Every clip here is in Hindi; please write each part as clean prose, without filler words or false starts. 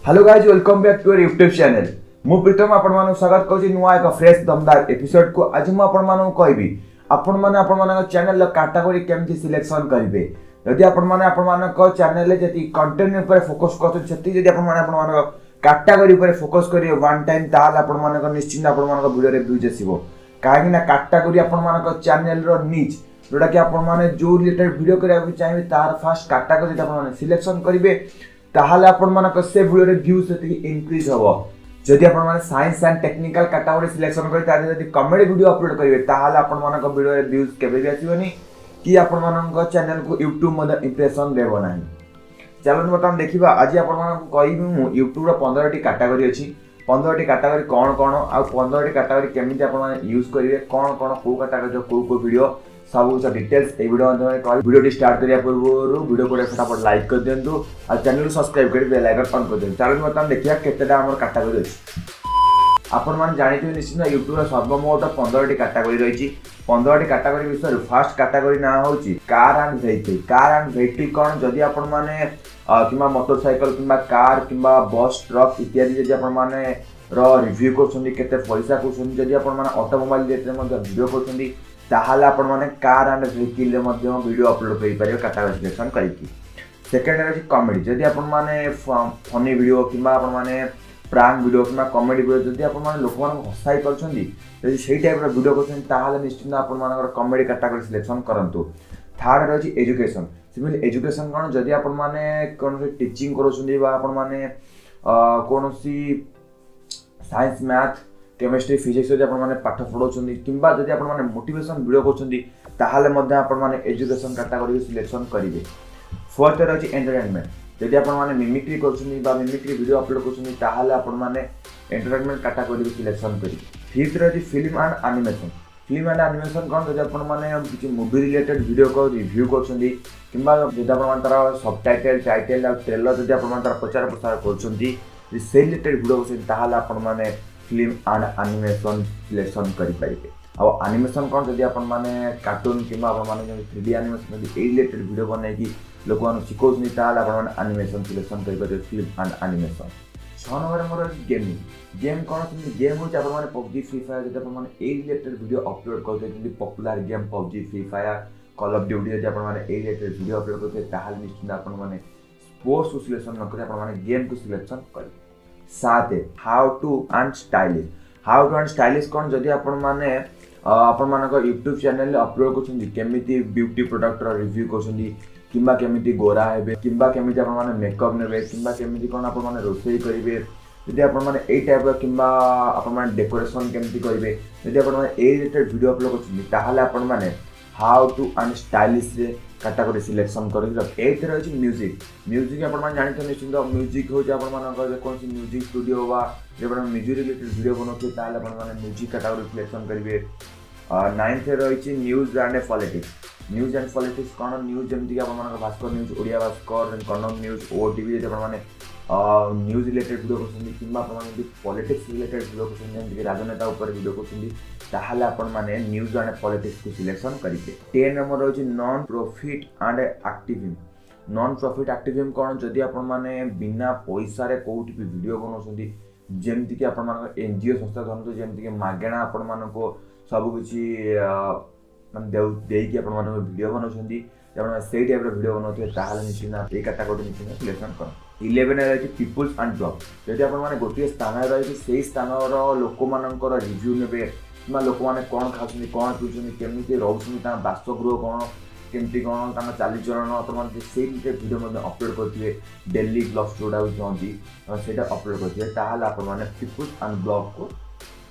Hello guys welcome back to YouTube channel. मु प्रीतम आपण मानक स्वागत करूची नुआ एक फ्रेश दमदार एपिसोड को। आज मु आपण मानक कहबी आपण माने आपण मानक चैनल कैटेगरी केमती सिलेक्शन करिवे। यदि आपण माने आपण मानक चैनल जति कंटेंट ऊपर फोकस करत छथि, यदि आपण माने आपण मानक कैटेगरी ऊपर फोकस करिवे वन टाइम, ताल आपण मानक निश्चित आपण मानक वीडियो रे व्यूज आसीबो। काहे ना कैटेगरी आपण मानक चैनल रो नीच जोटा कि आपण माने जो रिलेटेड वीडियो करिया चाहिए तार फर्स्ट कैटेगरी आपण माने सिलेक्शन करिवे, ताहाले आपण मानक से वीडियो रे व्यूज सेति इंक्रीज होबो। जदि आपण माने science and technical category selection करि तारे जदि कॉमेडी वीडियो अपलोड करिवे ताहाले आपण मानक वीडियो रे व्यूज केबे भी आसीबोनी कि आपण मानक चैनल को YouTube मध्ये इंप्रेशन देबो नाही। चलो बता देखिबा आज आपण मानक कहिबी मु YouTube रो 15 टी कैटेगरी अछि। 15 टी कैटेगरी कोन कोन आ 15 टी कैटेगरी केमिति आपण माने यूज करिवे, कोन कोन को कैटेगरी को वीडियो सब कुछ डिटेल्स ए वीडियो में कह। वीडियो स्टार्ट करिया पूर्व वीडियो को फटाफट लाइक कर दिंतु और चैनल को सब्सक्राइब कर बेल आइकन ऑन कर दिंतु। चलो बता देखिया केतेटा हमर कैटेगरी अछि। आपण मान जानिथिबे निश्चित YouTube रो सर्वमोट 15 टी कैटेगरी रहिछि। 15 टी कैटेगरी विषय फर्स्ट कैटेगरी ना होछि car and vehicle. Car and vehicle कोन जदि आपण माने किबा मोटरसाइकिल किबा कार किबा बस ट्रक इत्यादि जदि आपण माने रो रिव्यू करछन्ती, केते पैसा करछन्ती, जदि आपण माने ऑटोमोबाइल जेते मध्ये वीडियो करछन्ती ताहाले आपण माने कार एंड व्हीकल रे मध्ये वीडियो अपलोड करि परिबे कैटेगरी सिलेक्शन करिकि। सेकंड रे कॉमेडी, जदि आपण माने फनी वीडियो किबा आपण माने प्रांक वीडियो किबा कॉमेडी वीडियो जदि आपण माने लोक मान हसाई करछन्ती, जदि सेही टाइप रो वीडियो करछन्ती ताहाले निश्चित आपण मानकर कॉमेडी कैटेगरी सिलेक्शन करंतु। थर्ड रे एजुकेशन। सिमिल एजुकेशन कोन जदि आपण माने कोनसे टीचिंग करछन्ती बा आपण माने कोनसी साइंस मैथ केमिस्ट्री फिजिक्स जदि आपण माने पाठ पढौछन्ती किबा जदि आपण माने मोटिवेशन वीडियो करछन्ती ताहाले मध्ये आपण माने एजुकेशन कैटेगरी सिलेक्शन करिवे। फोर्थ रे एंटरटेनमेंट। जदि आपण माने मिमिक्री करछन्ती बा मिमिक्री वीडियो अपलोड करछन्ती ताहाले आपण माने एंटरटेनमेंट कैटेगरी सिलेक्शन करिवे। फिफ्थ रे film and animation. Film and animation कोन जदि आपण माने किछि मूवी रिलेटेड वीडियो को रिव्यू करछन्ती किबा जदि आपण माने तार सबटाइटल टाइटल आ ट्रेलर जदि आपण माने तार प्रचार प्रसार करछन्ती से रिलेटेड वीडियो करछन्ती ताहाले आपण माने फिल्म एंड एनिमेशन सिलेक्शन करि परिबे। आ एनिमेशन कोन जदि आपण माने कार्टून किबा आपण माने 3D एनिमेशन जदि ए रिलेटेड वीडियो बनै कि लोक मान सिखौछनी ताहाले आपण माने एनिमेशन सिलेक्शन करि परिबे फिल्म एंड एनिमेशन। 6 नंबर मोर गेमिंग। गेम कोन गेम हो आपण माने PUBG फ्री फायर जदि आपण माने ए रिलेटेड वीडियो अपलोड करते जदि popular game PUBG free fire call of duty जदि आपण माने ए रिलेटेड वीडियो अपलोड करते ताहाले निश्चित आपण माने स्पोर्ट्स को सिलेक्शन न करि आपण माने गेम को सिलेक्शन करि। 7 how to and stylish. How to and stylish कोन जदि आपण माने आपण मानक YouTube चैनल अपलोड करछन्ती केमिति ब्यूटी प्रोडक्ट रो रिव्यू करछन्ती किबा केमिति गोरा हेबे किबा केमिति आपण माने मेकअप नेबे किबा केमिति कोन आपण माने रोसई करिवे, जदि आपण माने ए टाइप रो किबा आपण माने डेकोरेशन केमिति करिवे, जदि आपण माने ए रिलेटेड वीडियो अपलोड करछन्ती ताहाले आपण माने हाउ टू एंड स्टाइलिश रे कैटेगरी सिलेक्शन करि रख। 8 रे अछि म्यूजिक। म्यूजिक आपण माने जानि त निश्चित म्यूजिक हो जे आपण मानक कोन सी म्यूजिक स्टूडियो बा जे आपण म्यूजिक रिलेटेड वीडियो बनौते ताहाले आपण माने म्यूजिक कैटेगरी सिलेक्शन करिवे। 9th रे अछि news and politics. News and politics कोन न्यूज जेमति कि आपण मानक Bhaskar news, Odia Bhaskar, Kannada news, OTV जे आपण माने न्यूज रिलेटेड वीडियो करछन्ती किबा आपण माने पॉलिटिक्स रिलेटेड वीडियो करछन्ती जेमति कि राजनेता ऊपर वीडियो करछन्ती ताहाले आपण माने न्यूज एंड पॉलिटिक्स को सिलेक्शन करिवे। 10 नंबर होछि non profit and activism. Non profit activism कोन जदि आपण माने बिना पैसा रे कोउठी भी वीडियो बनौछन्ती जेमति कि आपण मानक एनजीओ संस्था धरतो जेमति कि मागेणा आपण मानको सब किछि माने देई कि आपण मानको वीडियो बनौछन्ती जब सेही टाइप रो वीडियो बनौते ताहाले निश्चित ए कैटेगरी निश्चित सिलेक्शन कर। 11 रे अछि पीपल्स एंड जॉब। जदि आपण माने गोटिए स्थान रे रहि सेही स्थान रो लोक मानकर रिव्यू नेबे किबा लोक माने कोन खाउछन्ती कोन पिउछन्ती केमिति रहउछन्ती ता बासगृह कोन केमिति कोन ता चालीचरण आपण माने सेही वीडियो मध्ये अपलोड करथिबे डेली ब्लॉग जोडा होती सेटा अपलोड करथिबे ताहाले आपण माने पीपल्स एंड ब्लॉग को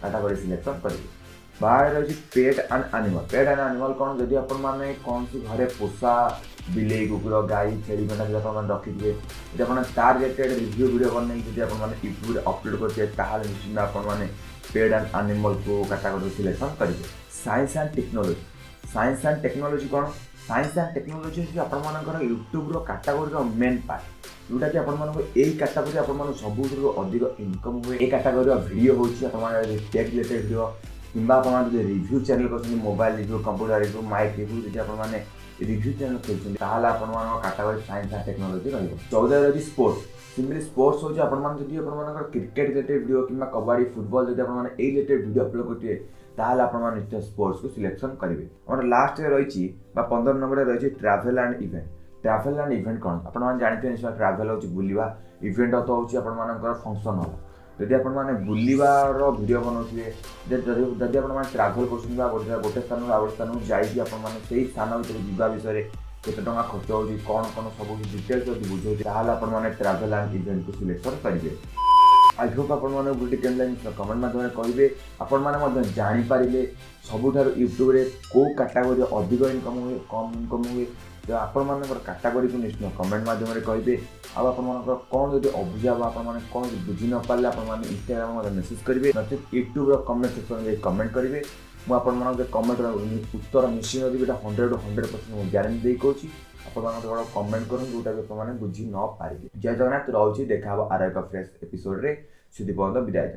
कैटेगरी सिलेक्शन करिवे। 12 रे pet and animal. Pet and animal कोन जदि आपण माने कोन सी घरे पोसा बिलेई कुकुर गाई छेली मेंढा जदि आपण माने रखिथिबे जदि आपण तार रिलेटेड रिव्यू वीडियो बननै जदि आपण माने YouTube रे अपलोड करथिबे ताहाले निश्चित आपण माने पेट एंड एनिमल को कैटेगरी सिलेक्शन करिवे। Science and technology. Science and technology cone science and technology कि आपण मानकर YouTube रो कैटेगरी रो मेन पार्ट जोटा कि आपण मानको एई कैटेगरी आपण मानो सबुठु अधिक इनकम हुए। ए कैटेगरी रो वीडियो होछि आपण माने टेक रिलेटेड वीडियो किंबा आपण माने रिव्यू चैनल करछन mobile review, computer review, mic review जदि आपण माने रिव्यू चैनल करछन ताहाले आपण मानो कैटेगरी साइंस एंड टेक्नोलॉजी रहइबो। 14 रे स्पोर्ट्स। सिंपली स्पोर्ट्स होची आपण मान जदी आपण मान क्रिकेट रिलेटेड वीडियो किंबा कबड्डी फुटबॉल जदी आपण मान ए रिलेटेड वीडियो अपलोड करथिए ताहाले आपण मान निश्चय स्पोर्ट्स को सिलेक्शन करिवे। हमर लास्ट रे रहिची बा 15 नंबर रे रहिची travel and event. Travel and event कोन आपण मान जानते निश्चय ट्रैवल होची बुलिबा, इवेंट तो होची आपण मानकर फंक्शन होला। जदि आपण माने बुलिबार वीडियो बनाउथिबे जदि आपण माने ट्रैवल करछन बा गोटे स्थान रो आउट स्थान जाई कि आपण माने सेही स्थान भितर जिबा विषय रे केते टंका खर्च होची कोन कोन सब डिटेल्स जदि बुझोती ताहाले आपण माने ट्रैवल एंड इवेंट को सिलेक्शन करिवे। आई होप आपण माने वीडियो केमला नि कमेंट माध्यम रे कहिबे आपण माने मध्य जानि पारिले सबुठार यूट्यूब रे को कैटेगरी अधिक इनकम हुए कम इनकम हुए तो आपण मानकर कैटेगरी को निश्चय कमेंट माध्यम रे कहिबे। आ आपण मानकर कोन जदि अबुझा बा आपण माने कोन बुझि न पाले आपण माने इंस्टाग्राम रे मेसेज करिवे नचेत यूट्यूब रो कमेंट सेक्शन रे कमेंट करिवे। मु आपण मानकर कमेंट रो उत्तर निश्चय नदी बेटा 100% मु गारंटी देई कहूची आपण मानकर कमेंट करन जोटा भी आपण माने बुझि न पारिबे। जय जगन्नाथ रहउची देखा आरो एक फ्रेश एपिसोड रे सुदीप विदाय।